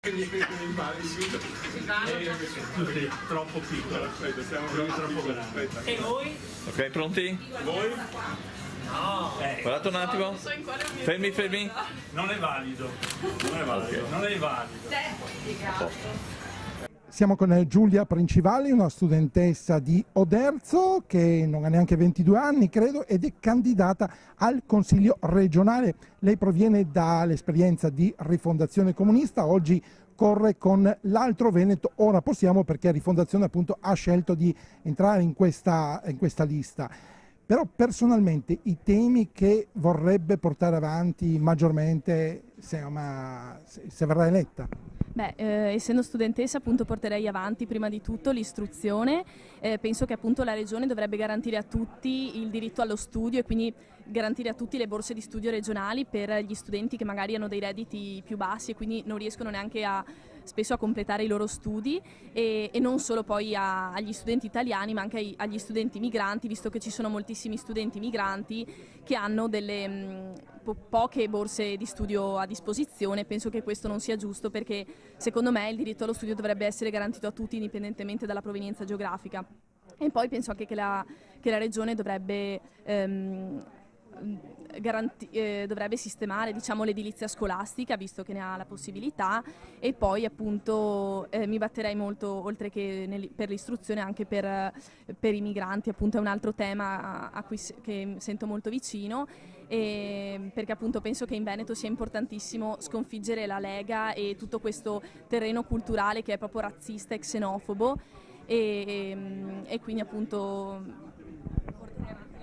Tutti troppo piccolo, aspetta, siamo troppo grandi. E voi? Ok, pronti? Voi? No! Guardate un attimo. Fermi. Non è valido. Okay. Non è valido. Siamo con Giulia Principali, una studentessa di Oderzo che non ha neanche 22 anni, credo, ed è candidata al Consiglio regionale. Lei proviene dall'esperienza di Rifondazione Comunista, oggi corre con l'Altro Veneto. Ora possiamo, perché Rifondazione appunto ha scelto di entrare in questa lista. Però personalmente i temi che vorrebbe portare avanti maggiormente se verrà eletta? Beh, essendo studentessa appunto porterei avanti prima di tutto l'istruzione, penso che appunto la Regione dovrebbe garantire a tutti il diritto allo studio e quindi garantire a tutti le borse di studio regionali per gli studenti che magari hanno dei redditi più bassi e quindi non riescono neanche spesso a completare i loro studi e non solo poi agli studenti italiani ma anche agli studenti migranti, visto che ci sono moltissimi studenti migranti che hanno delle poche borse di studio a disposizione. Penso che questo non sia giusto perché secondo me il diritto allo studio dovrebbe essere garantito a tutti indipendentemente dalla provenienza geografica. E poi penso anche che la Regione dovrebbe dovrebbe sistemare, diciamo, l'edilizia scolastica, visto che ne ha la possibilità, e poi appunto mi batterei molto, oltre che per l'istruzione, anche per i migranti. Appunto è un altro tema che sento molto vicino, perché appunto penso che in Veneto sia importantissimo sconfiggere la Lega e tutto questo terreno culturale che è proprio razzista e xenofobo e quindi appunto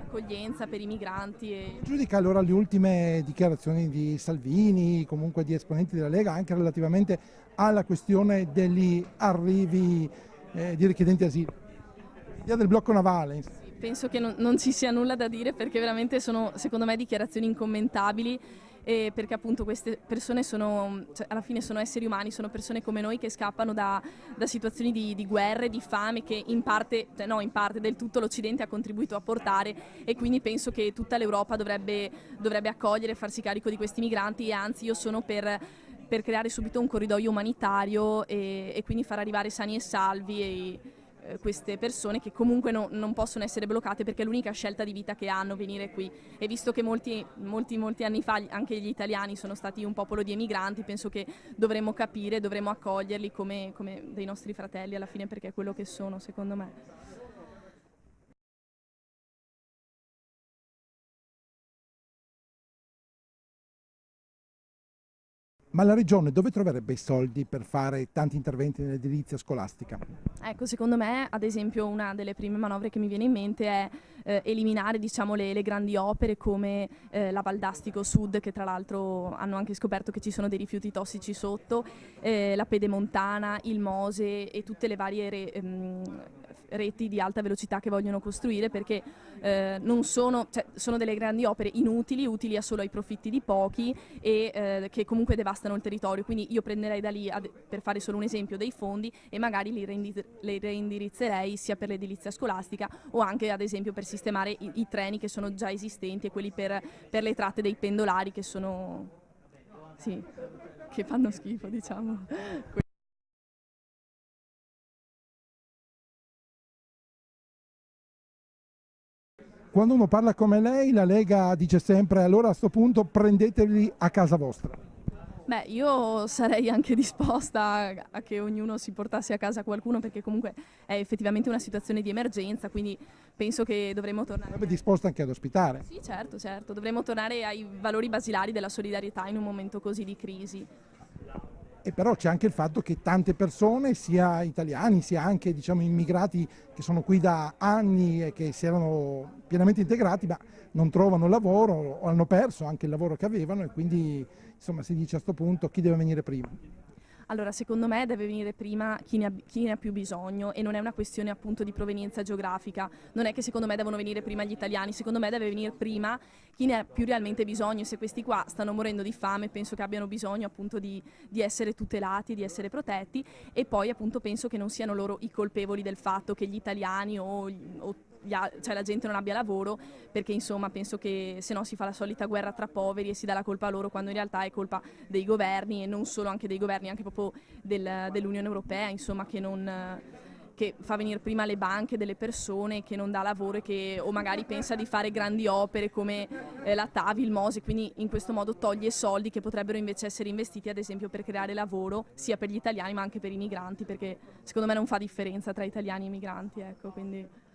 accoglienza per i migranti. Giudica allora le ultime dichiarazioni di Salvini, comunque di esponenti della Lega, anche relativamente alla questione degli arrivi di richiedenti asilo, via del blocco navale. Sì, penso che non ci sia nulla da dire perché veramente sono, secondo me, dichiarazioni incommentabili. Perché appunto queste persone alla fine sono esseri umani, sono persone come noi che scappano da situazioni di guerre, di fame che in parte del tutto l'Occidente ha contribuito a portare, e quindi penso che tutta l'Europa dovrebbe accogliere e farsi carico di questi migranti, e anzi io sono per creare subito un corridoio umanitario e quindi far arrivare sani e salvi queste persone che comunque non possono essere bloccate, perché è l'unica scelta di vita che hanno venire qui, e visto che molti anni fa anche gli italiani sono stati un popolo di emigranti, penso che dovremmo capire, dovremmo accoglierli come dei nostri fratelli alla fine, perché è quello che sono, secondo me. Ma la Regione dove troverebbe i soldi per fare tanti interventi nell'edilizia scolastica? Ecco, secondo me, ad esempio, una delle prime manovre che mi viene in mente è eliminare, diciamo, le grandi opere come la Valdastico Sud, che tra l'altro hanno anche scoperto che ci sono dei rifiuti tossici sotto, la Pedemontana, il Mose e tutte le varie reti di alta velocità che vogliono costruire, perché sono delle grandi opere inutili, utili solo ai profitti di pochi e che comunque devastano il territorio. Quindi io prenderei da lì, per fare solo un esempio, dei fondi e magari li reindirizzerei sia per l'edilizia scolastica o anche ad esempio per sistemare i treni che sono già esistenti e quelli per le tratte dei pendolari che fanno schifo, diciamo. Quando uno parla come lei, la Lega dice sempre: allora a questo punto prendeteli a casa vostra. Beh, io sarei anche disposta a che ognuno si portasse a casa qualcuno, perché comunque è effettivamente una situazione di emergenza, quindi penso che dovremmo tornare. Sarebbe disposta anche ad ospitare? Sì, certo, dovremmo tornare ai valori basilari della solidarietà in un momento così di crisi. E però c'è anche il fatto che tante persone, sia italiani sia anche, diciamo, immigrati che sono qui da anni e che si erano pienamente integrati, ma non trovano lavoro o hanno perso anche il lavoro che avevano, e quindi insomma si dice a questo punto chi deve venire prima. Allora, secondo me deve venire prima chi ne ha più bisogno, e non è una questione appunto di provenienza geografica. Non è che secondo me devono venire prima gli italiani, secondo me deve venire prima chi ne ha più realmente bisogno. E se questi qua stanno morendo di fame, penso che abbiano bisogno appunto di essere tutelati, di essere protetti, e poi appunto penso che non siano loro i colpevoli del fatto che gli italiani o cioè la gente non abbia lavoro, perché insomma penso che se no si fa la solita guerra tra poveri e si dà la colpa a loro, quando in realtà è colpa dei governi, e non solo anche dei governi, anche proprio dell'Unione Europea, insomma, che fa venire prima le banche delle persone, che non dà lavoro o magari pensa di fare grandi opere come la TAV, il MOSE, quindi in questo modo toglie soldi che potrebbero invece essere investiti ad esempio per creare lavoro sia per gli italiani ma anche per i migranti, perché secondo me non fa differenza tra italiani e migranti, ecco, quindi...